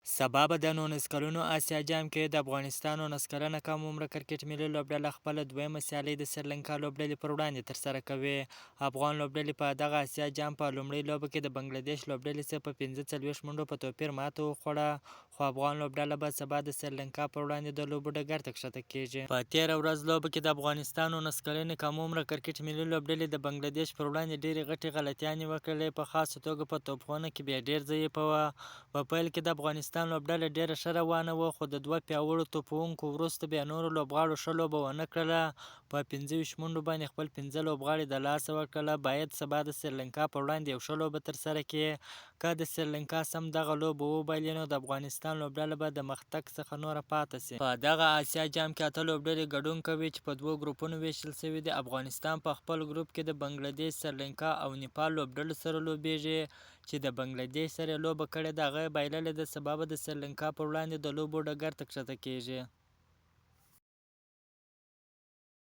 سبا به د 19 کلنو اسیا جام کې د افغانستان 19 کلنه کم عمره کرکټ ملي لوبډله خپله دویمه سیالي د سریلانکا لوبډلې پر وړاندې ترسره کوي. افغان لوبډلې په دغه اسیا جام په لومړۍ لوبه کې د بنګلادیش لوبډلې څخه په 45 منډو په توپیر ماته وخوړه، خو افغان لوبډله به سبا د سریلانکا پر وړاندې د لوبو ډګر ته ښکته کیږي. په تېره ورځ لوبه کې د افغانستان 19 کلنې کم عمره کرکټ ملي لوبډلې د بنګلادیش پر وړاندې ډېرې غټې غلطیانې وکړلې، په خاصه توګه په توپخونه کې بیا ډېر ضعیفه وه. په پیل کې د افغانستان لوبډله ډېره ښه روانه وه، خو د دوه پیاوړو توپوونکو وروسته بیا نورو لوبغاړو ښه لوبه ونه کړله. په 25 منډو باندې خپل 15 لوبغاړي د لاسه ورکړله. باید سبا د سریلانکا پر وړاندې یو ښه لوبه ترسره کړي. که د سریلانکا سم دغه لوبه وبایلي نو د افغانستان لوبډله به د مختګ څخه نوره پاتې سي. په دغه اسیا جام کې 8 لوبډلې ګډون کوي چې په دوو ګروپونو ویشل شوي دي. افغانستان په خپل ګروپ کې د بنګلادیش، سریلانکا او نیپال لوبډلو سره لوبیږي. چې د بنګلادیش سره یې لوبه کړې ده، هغه یې بایللې ده. سبا به د سریلانکا پر وړاندې د لوبو ډګر ته ښکته کیږي.